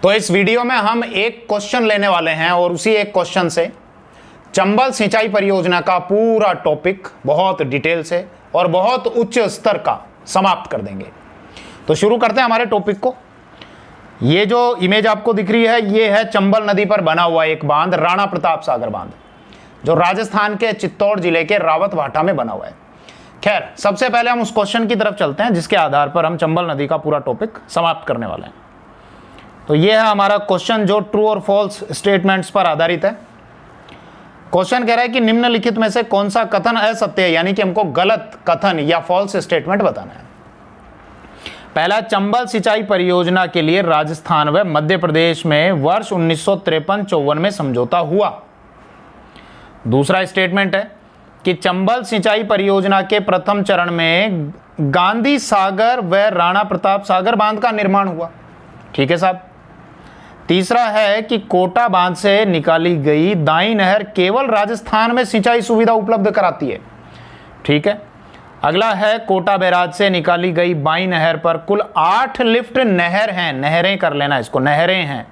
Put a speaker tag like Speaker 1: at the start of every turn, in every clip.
Speaker 1: तो इस वीडियो में हम एक क्वेश्चन लेने वाले हैं और उसी एक क्वेश्चन से चंबल सिंचाई परियोजना का पूरा टॉपिक बहुत डिटेल से और बहुत उच्च स्तर का समाप्त कर देंगे। तो शुरू करते हैं हमारे टॉपिक को। ये जो इमेज आपको दिख रही है ये है चंबल नदी पर बना हुआ एक बांध, राणा प्रताप सागर बांध, जो राजस्थान के चित्तौड़ जिले के रावतभाटा में बना हुआ है। खैर, सबसे पहले हम उस क्वेश्चन की तरफ चलते हैं जिसके आधार पर हम चंबल नदी का पूरा टॉपिक समाप्त करने वाले हैं। तो ये है हमारा क्वेश्चन जो ट्रू और फॉल्स स्टेटमेंट्स पर आधारित है। क्वेश्चन कह रहा है कि निम्नलिखित में से कौन सा कथन असत्य है, यानी कि हमको गलत कथन या फॉल्स स्टेटमेंट बताना है। पहला, चंबल सिंचाई परियोजना के लिए राजस्थान व मध्य प्रदेश में वर्ष 1953-54 में समझौता हुआ। दूसरा स्टेटमेंट है कि चंबल सिंचाई परियोजना के प्रथम चरण में गांधी सागर व राणा प्रताप सागर बांध का निर्माण हुआ। ठीक है साहब। तीसरा है कि कोटा बांध से निकाली गई दाई नहर केवल राजस्थान में सिंचाई सुविधा उपलब्ध कराती है। ठीक है। अगला है कोटा बैराज से निकाली गई बाई नहर पर कुल 8 लिफ्ट नहर हैं, नहरें कर लेना इसको, नहरें हैं।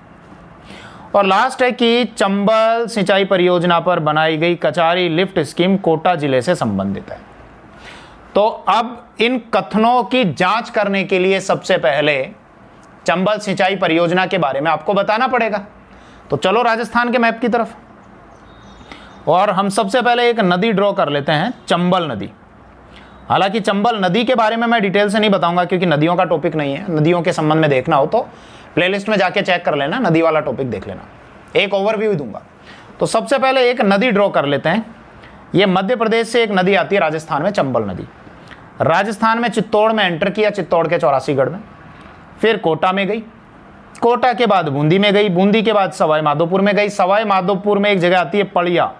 Speaker 1: और लास्ट है कि चंबल सिंचाई परियोजना पर बनाई गई कचारी लिफ्ट स्कीम कोटा जिले से संबंधित है। तो अब इन कथनों की जांच करने के लिए सबसे पहले चंबल सिंचाई परियोजना के बारे में आपको बताना पड़ेगा। तो चलो राजस्थान के मैप की तरफ, और हम सबसे पहले एक नदी ड्रॉ कर लेते हैं, चंबल नदी। हालांकि चंबल नदी के बारे में मैं डिटेल से नहीं बताऊंगा क्योंकि नदियों का टॉपिक नहीं है। नदियों के संबंध में देखना हो तो प्लेलिस्ट में जाके चेक कर लेना, नदी वाला टॉपिक देख लेना, एक ओवरव्यू दूंगा। तो सबसे पहले एक नदी ड्रॉ कर लेते हैं। ये मध्य प्रदेश से एक नदी आती है राजस्थान में, चंबल नदी। राजस्थान में चित्तौड़ में एंटर किया, चित्तौड़ के 84गढ़ में, फिर कोटा में गई, कोटा के बाद बूंदी में गई, बूंदी के बाद सवाई माधोपुर में गई, सवाई माधोपुर में एक जगह आती है पड़िया,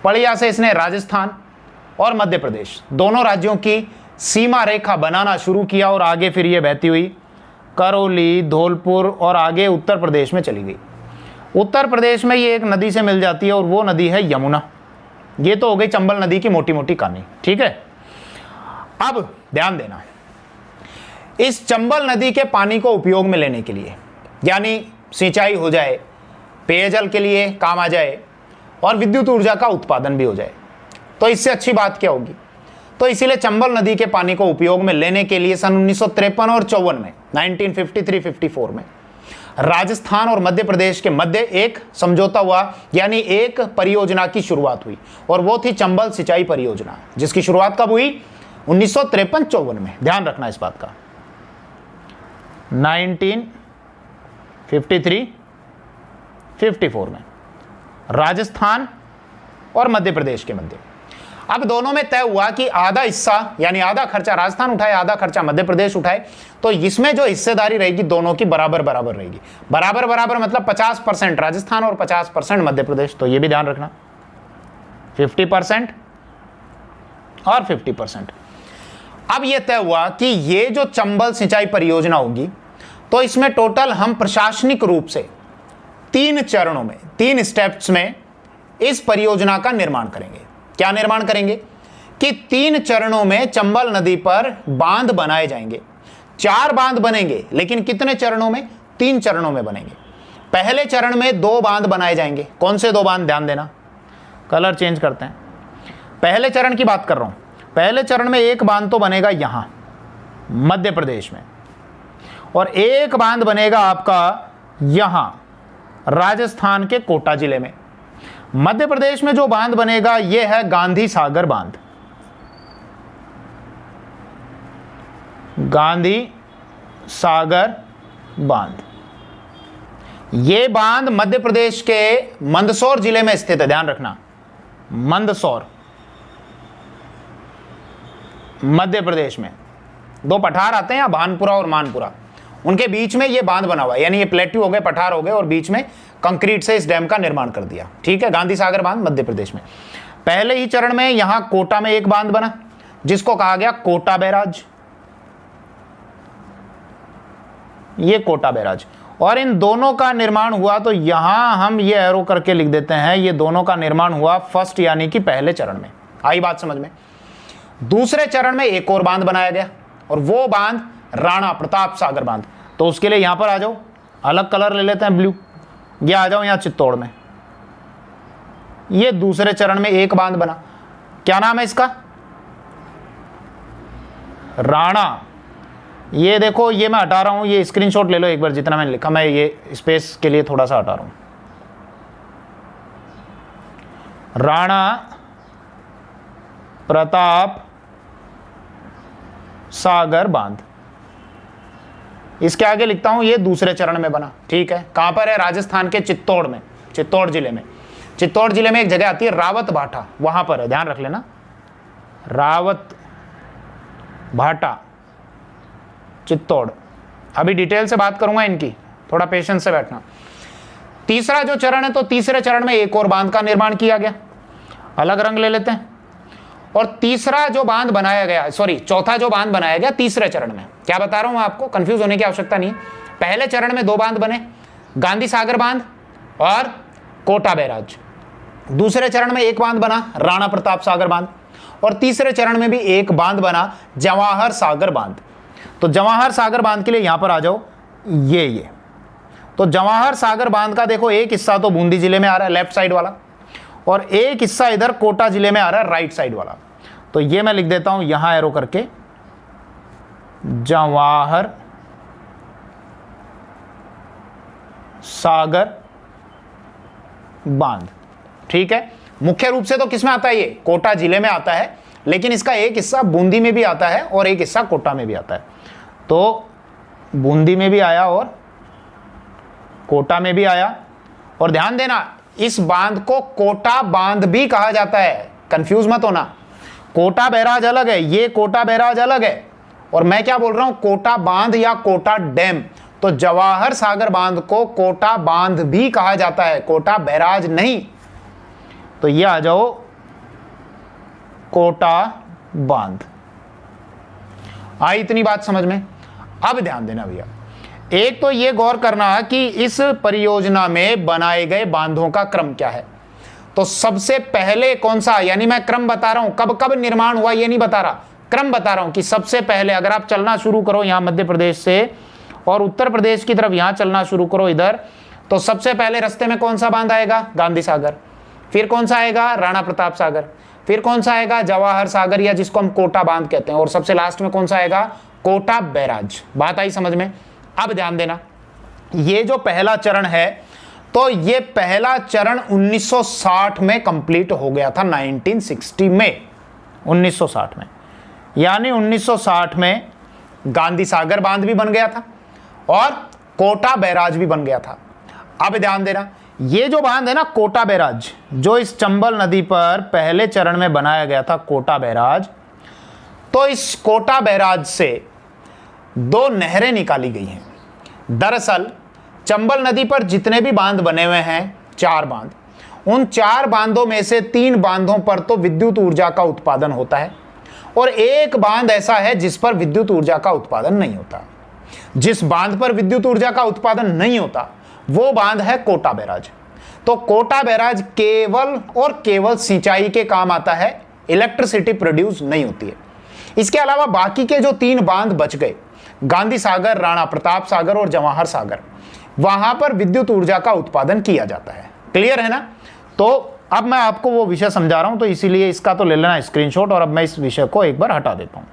Speaker 1: पड़िया से इसने राजस्थान और मध्य प्रदेश दोनों राज्यों की सीमा रेखा बनाना शुरू किया और आगे फिर ये बहती हुई करौली, धौलपुर और आगे उत्तर प्रदेश में चली गई। उत्तर प्रदेश में ये एक नदी से मिल जाती है और वो नदी है यमुना। ये तो हो गई चंबल नदी की मोटी मोटी कहानी। ठीक है। अब ध्यान देना, इस चंबल नदी के पानी को उपयोग में लेने के लिए, यानी सिंचाई हो जाए, पेयजल के लिए काम आ जाए और विद्युत ऊर्जा का उत्पादन भी हो जाए, तो इससे अच्छी बात क्या होगी। तो इसीलिए चंबल नदी के पानी को उपयोग में लेने के लिए सन 1953 और 54 में 1953-54 में राजस्थान और मध्य प्रदेश के मध्य एक समझौता हुआ, यानी एक परियोजना की शुरुआत हुई, और वो थी चंबल सिंचाई परियोजना, जिसकी शुरुआत कब हुई? 1953-54 में। ध्यान रखना इस बात का। 1953-54 में राजस्थान और मध्य प्रदेश के मध्य। अब दोनों में तय हुआ कि आधा हिस्सा यानी आधा खर्चा राजस्थान उठाए, आधा खर्चा मध्य प्रदेश उठाए। तो इसमें जो हिस्सेदारी रहेगी दोनों की बराबर बराबर रहेगी। बराबर बराबर मतलब 50% राजस्थान और 50% मध्य प्रदेश। तो ये भी ध्यान रखना, 50% और 50%। अब यह तय हुआ कि ये जो चंबल सिंचाई परियोजना होगी तो इसमें टोटल हम प्रशासनिक रूप से 3 चरणों में, 3 स्टेप्स में इस परियोजना का निर्माण करेंगे। क्या निर्माण करेंगे कि 3 चरणों में चंबल नदी पर बांध बनाए जाएंगे। 4 बांध बनेंगे, लेकिन कितने चरणों में? 3 चरणों में बनेंगे। पहले चरण में 2 बांध बनाए जाएंगे। कौन से 2 बांध? ध्यान देना, कलर चेंज करते हैं। पहले चरण की बात कर रहा हूं। पहले चरण में एक बांध तो बनेगा यहां मध्य प्रदेश में, और एक बांध बनेगा आपका यहां राजस्थान के कोटा जिले में। मध्य प्रदेश में जो बांध बनेगा यह है गांधी सागर बांध। गांधी सागर बांध, यह बांध मध्य प्रदेश के मंदसौर जिले में स्थित है। ध्यान रखना, मंदसौर मध्य प्रदेश में 2 पठार आते हैं, भानपुरा और मानपुरा, उनके बीच में ये बांध बना हुआ है। यानी ये प्लेट्यू हो गए, पठार हो गए, और बीच में कंक्रीट से इस डैम का निर्माण कर दिया। ठीक है। गांधी सागर बांध मध्य प्रदेश में। पहले ही चरण में यहां कोटा में एक बांध बना जिसको कहा गया कोटा बैराज। ये कोटा बैराज, और इन दोनों का निर्माण हुआ, तो यहां हम ये एरो करके लिख देते हैं, ये दोनों का निर्माण हुआ फर्स्ट यानी कि पहले चरण में। आई बात समझ में? दूसरे चरण में एक और बांध बनाया गया और वो बांध राणा प्रताप सागर बांध। तो उसके लिए यहां पर आ जाओ, अलग कलर ले लेते हैं, ब्लू। ये आ जाओ यहाँ चित्तौड़ में, ये दूसरे चरण में एक बांध बना, क्या नाम है इसका? राणा। ये देखो, ये मैं हटा रहा हूं, ये स्क्रीनशॉट ले लो एक बार, जितना मैंने लिखा, मैं ये स्पेस के लिए थोड़ा सा हटा रहा हूं। राणा प्रताप सागर बांध, इसके आगे लिखता हूं ये दूसरे चरण में बना। ठीक है, कहां पर है? राजस्थान के चित्तौड़ में, चित्तौड़ जिले में। चित्तौड़ जिले में एक जगह आती है रावत भाटा, वहां पर है, ध्यान रख लेना, रावत भाटा चित्तौड़। अभी डिटेल से बात करूंगा इनकी, थोड़ा पेशेंस से बैठना। तीसरा जो चरण है, तो तीसरे चरण में एक और बांध का निर्माण किया गया, अलग रंग ले लेते हैं। और तीसरा जो बांध बनाया गया, सॉरी चौथा जो बांध बनाया गया तीसरे चरण में, क्या बता रहा हूं मैं आपको, कंफ्यूज होने की आवश्यकता नहीं। पहले चरण में 2 बांध बने, गांधी सागर बांध और कोटा बैराज। दूसरे चरण में एक बांध बना, राणा प्रताप सागर बांध। और तीसरे चरण में भी एक बांध बना, जवाहर सागर बांध। तो जवाहर सागर बांध के लिए यहां पर आ जाओ, ये तो जवाहर सागर बांध का देखो, एक हिस्सा तो बूंदी जिले में आ रहा है लेफ्ट साइड वाला, और एक हिस्सा इधर कोटा जिले में आ रहा है राइट साइड वाला। तो ये मैं लिख देता हूं यहां एरो करके, जवाहर सागर बांध। ठीक है, मुख्य रूप से तो किस में आता है? ये कोटा जिले में आता है, लेकिन इसका एक हिस्सा बूंदी में भी आता है और एक हिस्सा कोटा में भी आता है। तो बूंदी में भी आया और कोटा में भी आया। और ध्यान देना, इस बांध को कोटा बांध भी कहा जाता है, कंफ्यूज मत होना। कोटा बैराज अलग है, ये कोटा बैराज अलग है, और मैं क्या बोल रहा हूं, कोटा बांध या कोटा डैम। तो जवाहर सागर बांध को कोटा बांध भी कहा जाता है, कोटा बैराज नहीं। तो ये आ जाओ कोटा बांध। आई इतनी बात समझ में? अब ध्यान देना भैया, एक तो ये गौर करना कि इस परियोजना में बनाए गए बांधों का क्रम क्या है। तो सबसे पहले कौन सा, यानी मैं क्रम बता रहा हूं, कब कब निर्माण हुआ ये नहीं बता रहा, क्रम बता रहा हूं कि सबसे पहले अगर आप चलना शुरू करो यहां मध्य प्रदेश से और उत्तर प्रदेश की तरफ यहां चलना शुरू करो इधर, तो सबसे पहले रास्ते में कौन सा बांध आएगा? गांधी सागर। फिर कौन सा आएगा? राणा प्रताप सागर। फिर कौन सा आएगा? जवाहर सागर, या जिसको हम कोटा बांध कहते हैं। और सबसे लास्ट में कौन सा आएगा? कोटा बैराज। बात आई समझ में? अब ध्यान देना, ये जो पहला चरण है, तो ये पहला चरण 1960 में कंप्लीट हो गया था, 1960 में, 1960 में, यानी 1960 में गांधी सागर बांध भी बन गया था और कोटा बैराज भी बन गया था। अब ध्यान देना, ये जो बांध है ना कोटा बैराज, जो इस चंबल नदी पर पहले चरण में बनाया गया था कोटा बैराज, तो इस कोटा बैराज से 2 नहरें निकाली गई हैं। दरअसल चंबल नदी पर जितने भी बांध बने हुए हैं, 4 बांध, उन 4 बांधों में से 3 बांधों पर तो विद्युत ऊर्जा का उत्पादन होता है और एक बांध ऐसा है जिस पर विद्युत ऊर्जा का उत्पादन नहीं होता। जिस बांध पर विद्युत ऊर्जा का उत्पादन नहीं होता वो बांध है कोटा बैराज। तो कोटा बैराज केवल और केवल सिंचाई के काम आता है, इलेक्ट्रिसिटी प्रोड्यूस नहीं होती है। इसके अलावा बाकी के जो 3 बांध बच गए, गांधी सागर, राणा प्रताप सागर और जवाहर सागर, वहां पर विद्युत ऊर्जा का उत्पादन किया जाता है। क्लियर है ना? तो अब मैं आपको वो विषय समझा रहा हूं, तो इसीलिए इसका तो ले लेना स्क्रीनशॉट, और अब मैं इस विषय को एक बार हटा देता हूं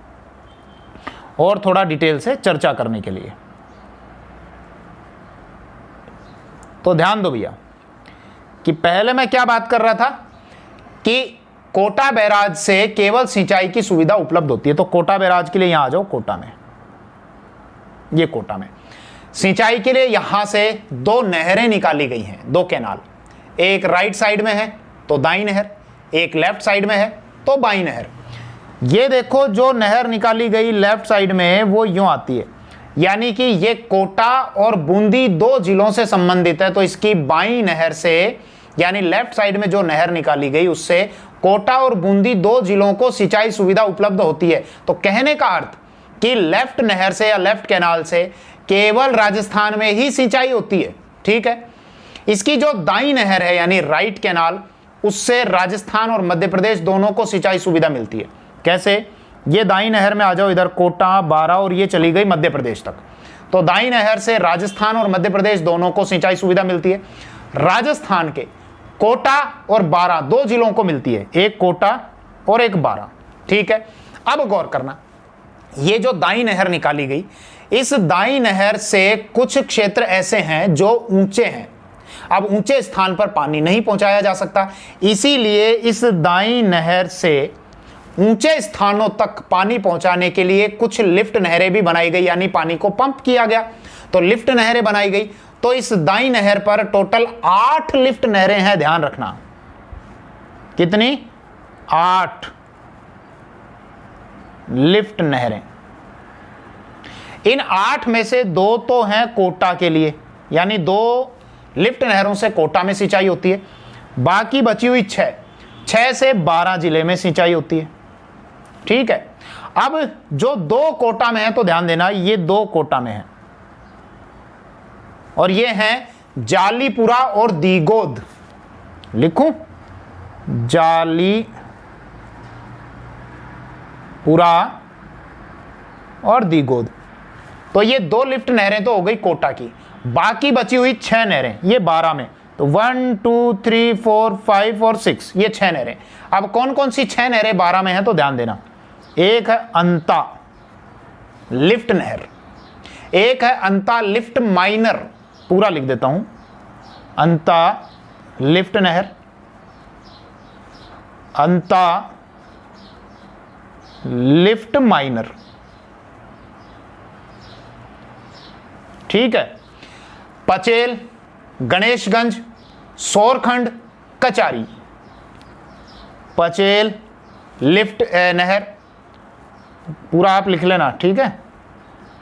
Speaker 1: और थोड़ा डिटेल से चर्चा करने के लिए। तो ध्यान दो भैया कि पहले मैं क्या बात कर रहा था कि कोटा बैराज से केवल सिंचाई की सुविधा उपलब्ध होती है। तो कोटा बैराज के लिए यहां आ जाओ, कोटा में, ये कोटा में सिंचाई के लिए यहां से 2 नहरें निकाली गई हैं, 2 कैनाल। एक राइट साइड में है तो दाई नहर, एक लेफ्ट साइड में है तो बाई नहर। ये देखो जो नहर निकाली गई लेफ्ट साइड में वो यूं आती है, यानी कि ये कोटा और बूंदी 2 जिलों से संबंधित है। तो इसकी बाई नहर से, यानी लेफ्ट साइड में जो नहर निकाली गई उससे कोटा और बूंदी 2 जिलों को सिंचाई सुविधा उपलब्ध होती है। तो कहने का अर्थ कि लेफ्ट नहर से या लेफ्ट कैनाल से केवल राजस्थान में ही सिंचाई होती है। ठीक है, इसकी जो दाई नहर है यानी राइट कैनाल, उससे राजस्थान और मध्य प्रदेश दोनों को सिंचाई सुविधा मिलती है। कैसे? ये दाई नहर में आ जाओ इधर, कोटा, बारा, और ये चली गई मध्य प्रदेश तक। तो दाई नहर से राजस्थान और मध्य प्रदेश दोनों को सिंचाई सुविधा मिलती है। राजस्थान के कोटा और बारां दो जिलों को मिलती है, एक कोटा और एक बारां। ठीक है, अब गौर करना, ये जो दाई नहर निकाली गई, इस दाई नहर से कुछ क्षेत्र ऐसे हैं जो ऊंचे हैं। अब ऊंचे स्थान पर पानी नहीं पहुंचाया जा सकता, इसीलिए इस दाई नहर से ऊंचे स्थानों तक पानी पहुंचाने के लिए कुछ लिफ्ट नहरें भी बनाई गई, यानी पानी को पंप किया गया, तो लिफ्ट नहरें बनाई गई। तो इस दाई नहर पर टोटल 8 लिफ्ट नहरें हैं, ध्यान रखना। कितनी? 8 लिफ्ट नहरें। इन 8 में से 2 तो हैं कोटा के लिए, यानी 2 लिफ्ट नहरों से कोटा में सिंचाई होती है। बाकी बची हुई 6 से 12 जिले में सिंचाई होती है। ठीक है, अब जो 2 कोटा में है, तो ध्यान देना, ये 2 कोटा में है और ये हैं जालीपुरा और दीगोद। लिखूं? जालीपुरा और दीगोद। तो ये 2 लिफ्ट नहरें तो हो गई कोटा की, बाकी बची हुई 6 नहरें, ये 12 में, तो 1 2 3 4 5 और 6, ये 6 नहरें। अब कौन कौन सी 6 नहरें 12 में हैं, तो ध्यान देना। एक है अंता लिफ्ट नहर, एक है अंता लिफ्ट माइनर, पूरा लिख देता हूं, अंता लिफ्ट नहर, अंता लिफ्ट माइनर। ठीक है, पचेल, गणेशगंज, सोरखंड, कचारी। पचेल लिफ्ट नहर पूरा आप लिख लेना, ठीक है।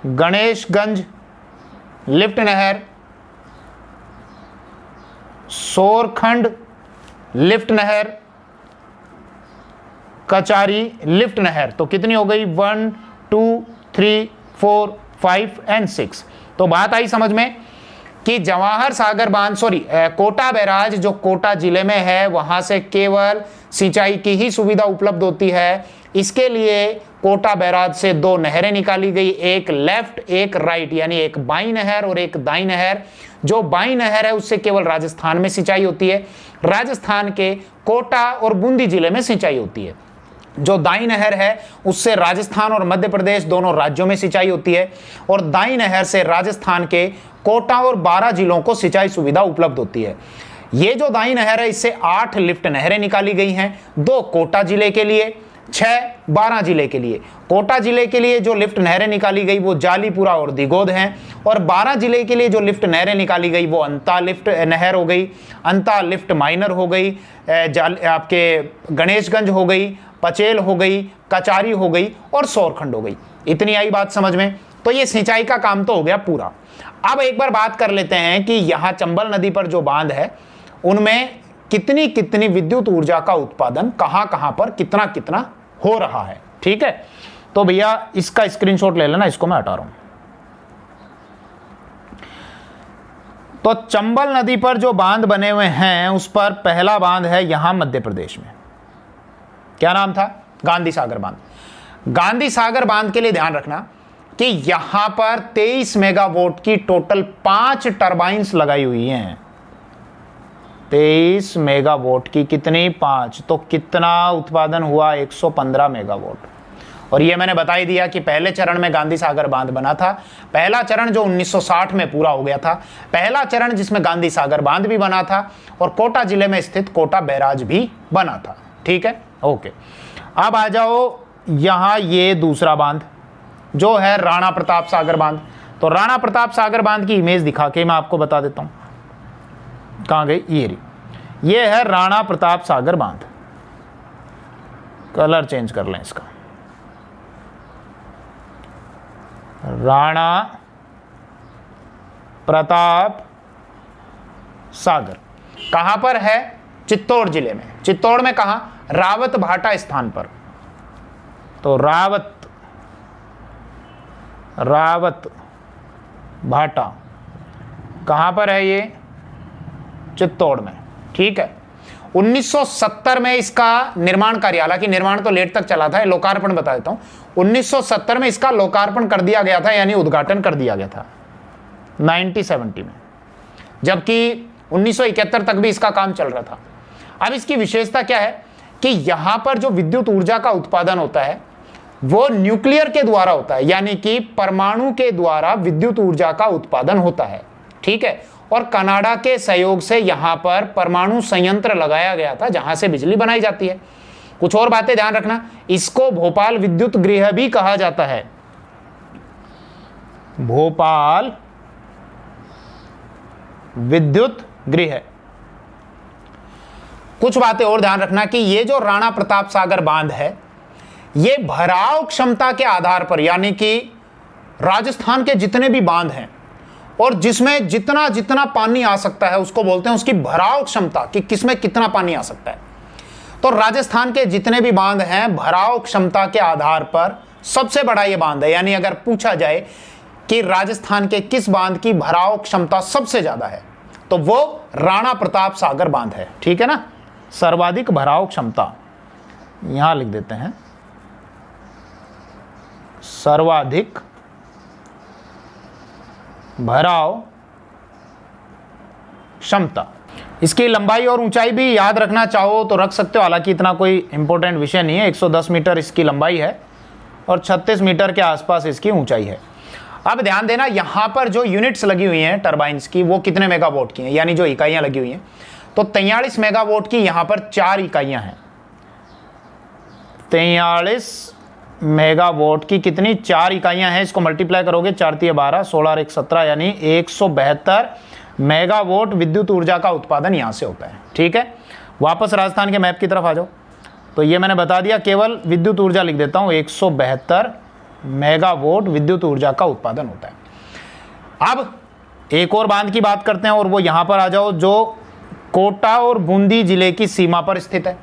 Speaker 1: गणेशगंज लिफ्ट नहर, सोरखंड लिफ्ट नहर, कचारी लिफ्ट नहर। तो कितनी हो गई? 1 2 3 4 5 एंड 6। तो बात आई समझ में कि जवाहर सागर बांध, कोटा बैराज जो कोटा जिले में है, वहां से केवल सिंचाई की ही सुविधा उपलब्ध होती है। इसके लिए कोटा बैराज से 2 नहरें निकाली गई, एक लेफ्ट एक राइट, यानी एक बाई नहर और एक दाई नहर। जो बाई नहर है उससे केवल राजस्थान में सिंचाई होती है, राजस्थान के कोटा और बूंदी जिले में सिंचाई होती है। जो दाई नहर है उससे राजस्थान और मध्य प्रदेश दोनों राज्यों में सिंचाई होती है, और दाई नहर से राजस्थान के कोटा और 12 जिलों को सिंचाई सुविधा उपलब्ध होती है। ये जो दाई नहर है, इससे 8 लिफ्ट नहरें निकाली गई हैं, 2 कोटा जिले के लिए, 6 12 जिले के लिए। कोटा जिले के लिए जो लिफ्ट नहरें निकाली गई वो जालीपुरा और दीगोद हैं, और 12 जिले के लिए जो लिफ्ट नहरें निकाली गई वो अंता लिफ्ट नहर हो गई, अंता लिफ्ट माइनर हो गई, आपके गणेशगंज हो गई, पचेल हो गई, कचारी हो गई और सोरखंड हो गई। इतनी आई बात समझ में? तो ये सिंचाई का काम तो हो गया पूरा। अब एक बार बात कर लेते हैं कि यहां चंबल नदी पर जो बांध है उनमें कितनी कितनी विद्युत ऊर्जा का उत्पादन कहां पर कितना कितना हो रहा है। ठीक है, तो भैया इसका स्क्रीनशॉट ले लेना, इसको मैं हटा रहा हूं। तो चंबल नदी पर जो बांध बने हुए हैं उस पर पहला बांध है यहां मध्य प्रदेश में, क्या नाम था? गांधी सागर बांध। गांधी सागर बांध के लिए ध्यान रखना कि यहां पर 23 मेगावाट की टोटल 5 टरबाइंस लगाई हुई हैं। 23 मेगावाट की कितनी? 5। तो कितना उत्पादन हुआ? 115 मेगावाट। और ये मैंने बता ही दिया कि पहले चरण में गांधी सागर बांध बना था। पहला चरण जो 1960 में पूरा हो गया था, पहला चरण जिसमें गांधी सागर बांध भी बना था और कोटा जिले में स्थित कोटा बैराज भी बना था। ठीक है, ओके। अब आ जाओ यहां, ये दूसरा बांध जो है राणा प्रताप सागर बांध। तो राणा प्रताप सागर बांध की इमेज दिखा के मैं आपको बता देता हूं, कहां गई? ये रही, ये है राणा प्रताप सागर बांध। कलर चेंज कर लें इसका, राणा प्रताप सागर कहां पर है? चित्तौड़ जिले में। चित्तौड़ में कहां? रावत भाटा स्थान पर। तो रावत भाटा कहां पर है? ये चित्तौड़ में। ठीक है, 1970 में इसका निर्माण कार्य, हालांकि निर्माण तो लेट तक चला था, लोकार्पण बता देता हूं, 1970 में इसका लोकार्पण कर दिया गया था, यानी उद्घाटन कर दिया गया था 1970 में, जबकि 1971 तक भी इसका काम चल रहा था। अब इसकी विशेषता क्या है कि यहां पर जो विद्युत ऊर्जा का उत्पादन होता है वो न्यूक्लियर के द्वारा होता है, यानी कि परमाणु के द्वारा विद्युत ऊर्जा का उत्पादन होता है, ठीक है। और कनाडा के सहयोग से यहां पर परमाणु संयंत्र लगाया गया था जहां से बिजली बनाई जाती है। कुछ और बातें ध्यान रखना, इसको भोपाल विद्युत गृह भी कहा जाता है, भोपाल विद्युत गृह। कुछ बातें और ध्यान रखना कि ये जो राणा प्रताप सागर बांध है ये भराव क्षमता के आधार पर, यानी कि राजस्थान के जितने भी बांध हैं और जिसमें जितना जितना पानी आ सकता है उसको बोलते हैं उसकी भराव क्षमता, कि किसमें कितना पानी आ सकता है। तो राजस्थान के जितने भी बांध हैं भराव क्षमता के आधार पर सबसे बड़ा ये बांध है, यानी अगर पूछा जाए कि राजस्थान के किस बांध की भराव क्षमता सबसे ज्यादा है तो वो राणा प्रताप सागर बांध है, ठीक है ना। सर्वाधिक भराव क्षमता यहां लिख देते हैं, सर्वाधिक भराव क्षमता। इसकी लंबाई और ऊंचाई भी याद रखना चाहो तो रख सकते हो, हालांकि इतना कोई इंपॉर्टेंट विषय नहीं है। 110 मीटर इसकी लंबाई है और 36 मीटर के आसपास इसकी ऊंचाई है। अब ध्यान देना, यहां पर जो यूनिट्स लगी हुई हैं टरबाइन्स की वो कितने मेगावाट की हैं, यानी जो इकाइयां लगी हुई हैं, तो 43 मेगावाट की यहां पर 4 इकाइयां हैं। 43 मेगावाट की कितनी 4 इकाइयां हैं, इसको मल्टीप्लाई करोगे 4 × 12, 16 और 1 17, यानी 172 मेगावाट विद्युत ऊर्जा का उत्पादन यहां से होता है, ठीक है। वापस राजस्थान के मैप की तरफ आ जाओ, तो ये मैंने बता दिया, केवल विद्युत ऊर्जा लिख देता हूं, 172 मेगावाट विद्युत ऊर्जा का उत्पादन होता है। अब एक और बांध की बात करते हैं और वो यहां पर आ जाओ, जो कोटा और बूंदी जिले की सीमा पर स्थित है,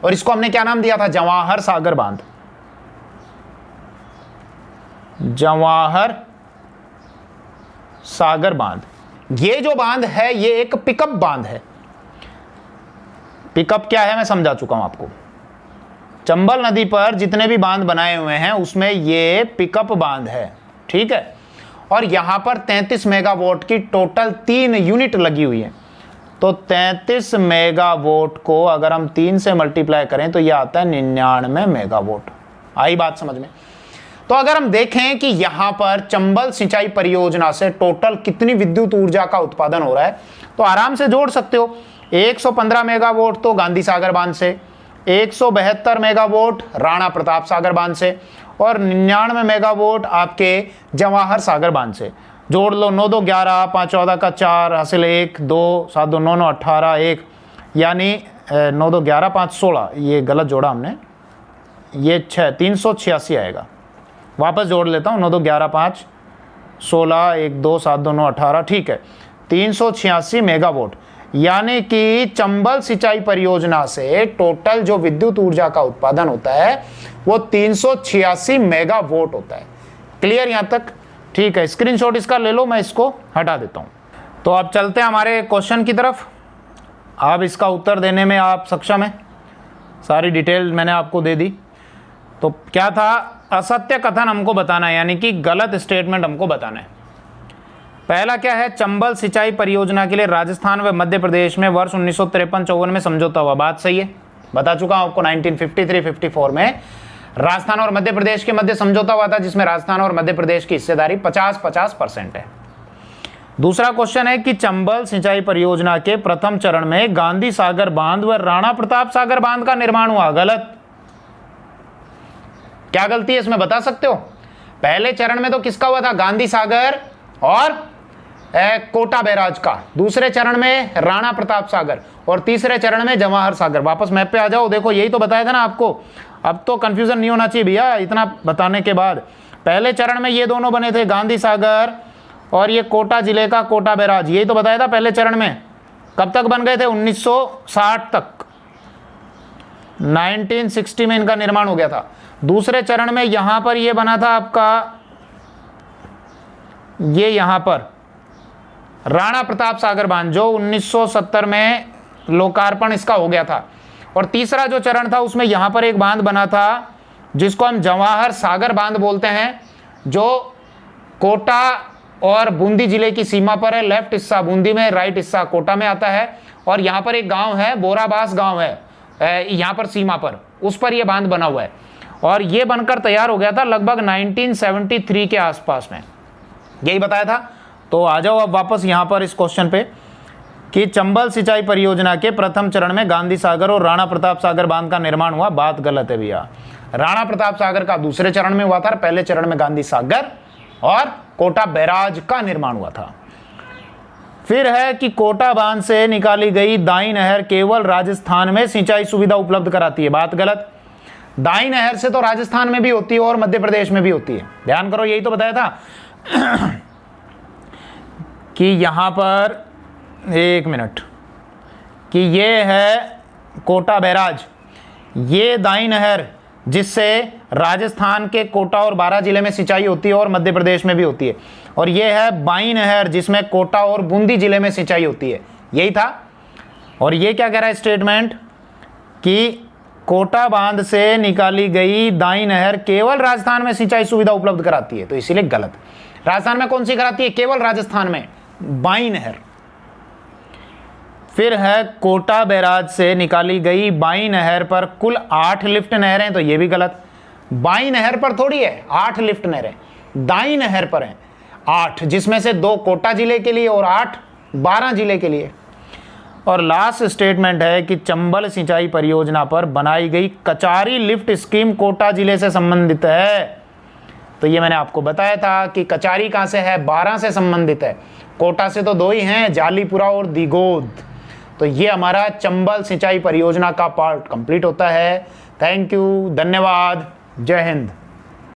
Speaker 1: और इसको हमने क्या नाम दिया था, जवाहर सागर बांध। जवाहर सागर बांध, ये जो बांध है ये एक पिकअप बांध है। पिकअप क्या है मैं समझा चुका हूं आपको। चंबल नदी पर जितने भी बांध बनाए हुए हैं उसमें ये पिकअप बांध है, ठीक है। और यहां पर 33 मेगावाट की टोटल 3 यूनिट लगी हुई है, तो 33 मेगावाट को अगर हम 3 से मल्टीप्लाई करें तो यह आता है 99 मेगावाट। आई बात समझ में। तो अगर हम देखें कि यहां पर चंबल सिंचाई परियोजना से टोटल कितनी विद्युत ऊर्जा का उत्पादन हो रहा है तो आराम से जोड़ सकते हो। 115 मेगावाट तो गांधी सागर बांध से, 172 मेगावाट राणा प्रताप सागर बांध से और 99 मेगावाट आपके जवाहर सागर बांध से। जोड़ लो, 9 2 11, 5 14 का 4 हासिल 1 2 7 2 9 9 18 1, यानी 9 2 11 5 16, ये गलत जोड़ा हमने, ये 6 386 आएगा। वापस जोड़ लेता हूँ, 9 2 11 5 16 1 2 7 2 9 18, ठीक है, 386 मेगावाट। यानी कि चंबल सिंचाई परियोजना से टोटल जो विद्युत ऊर्जा का उत्पादन होता है वो 386 मेगावाट होता है। क्लियर यहां तक, ठीक है। स्क्रीनशॉट इसका ले लो, मैं इसको हटा देता हूं। तो अब चलते हैं हमारे क्वेश्चन की तरफ। अब इसका उत्तर देने में आप सक्षम हैं, सारी डिटेल मैंने आपको दे दी। तो क्या था, असत्य कथन हमको बताना है, यानी कि गलत स्टेटमेंट हमको बताना है। पहला क्या है, चंबल सिंचाई परियोजना के लिए राजस्थान व मध्य प्रदेश में वर्ष 1953-54 में समझौता हुआ। बात सही है, बता चुका हूं आपको। 1953-54 में राजस्थान और मध्य प्रदेश के मध्य समझौता हुआ था, जिसमें राजस्थान और मध्य प्रदेश की हिस्सेदारी 50-50% है। दूसरा क्वेश्चन है कि चंबल सिंचाई परियोजना के प्रथम चरण में गांधी सागर बांध व राणा प्रताप सागर बांध का निर्माण हुआ। गलत। क्या गलती है इसमें बता सकते हो? पहले चरण में तो किसका हुआ था, गांधी सागर और कोटा बैराज का। दूसरे चरण में राणा प्रताप सागर और तीसरे चरण में जवाहर सागर। वापस मैप पे आ जाओ, देखो यही तो बताया था ना आपको। अब तो कंफ्यूजन नहीं होना चाहिए भैया इतना बताने के बाद। पहले चरण में ये दोनों बने थे, गांधी सागर और ये कोटा जिले का कोटा बैराज, यही तो बताया था पहले चरण में। कब तक बन गए थे, 1960 तक, 1960 में इनका निर्माण हो गया था। दूसरे चरण में यहां पर ये बना था आपका, ये यहां पर राणा प्रताप सागर बांध, जो 1970 में लोकार्पण इसका हो गया था। और तीसरा जो चरण था उसमें यहां पर एक बांध बना था जिसको हम जवाहर सागर बांध बोलते हैं, जो कोटा और बूंदी जिले की सीमा पर है। लेफ्ट हिस्सा बूंदी में, राइट हिस्सा कोटा में आता है। और यहाँ पर एक गांव है, बोराबास गांव है यहाँ पर सीमा पर, उस पर यह बांध बना हुआ है। और ये बनकर तैयार हो गया था लगभग 1973 के आसपास में, यही बताया था। तो आ जाओ अब वापस यहाँ पर इस क्वेश्चन पे कि चंबल सिंचाई परियोजना के प्रथम चरण में गांधी सागर और राणा प्रताप सागर बांध का निर्माण हुआ। बात गलत है भैया, राणा प्रताप सागर का दूसरे चरण में हुआ था, पहले चरण में गांधी सागर और कोटा बैराज का निर्माण हुआ था। फिर है कि कोटा बांध से निकाली गई दाई नहर केवल राजस्थान में सिंचाई सुविधा उपलब्ध कराती है। बात गलत, दाई नहर से तो राजस्थान में भी होती है और मध्य प्रदेश में भी होती है। ध्यान करो, यही तो बताया था कि यहां पर एक मिनट कि ये है कोटा बैराज, ये दाई नहर जिससे राजस्थान के कोटा और बारां जिले में सिंचाई होती है और मध्य प्रदेश में भी होती है। और ये है बाई नहर जिसमें कोटा और बूंदी जिले में सिंचाई होती है, यही था। और ये क्या कह रहा है स्टेटमेंट कि कोटा बांध से निकाली गई दाई नहर केवल राजस्थान में सिंचाई सुविधा उपलब्ध कराती है, तो इसीलिए गलत। राजस्थान में कौन सी कराती है? केवल राजस्थान में बाई नहर। फिर है कोटा बैराज से निकाली गई बाई नहर पर कुल 8 लिफ्ट नहरें, तो ये भी गलत। बाई नहर पर थोड़ी है 8 लिफ्ट नहरें, दाई नहर पर हैं 8, जिसमें से 2 कोटा जिले के लिए और 8 बारां जिले के लिए। और लास्ट स्टेटमेंट है कि चंबल सिंचाई परियोजना पर बनाई गई कचारी लिफ्ट स्कीम कोटा जिले से संबंधित है। तो ये मैंने आपको बताया था कि कचारी कहां से है, बारां से संबंधित है। कोटा से तो 2 ही हैं, जालीपुरा और दिगोद। तो ये हमारा चंबल सिंचाई परियोजना का पार्ट कंप्लीट होता है। थैंक यू, धन्यवाद, जय हिंद।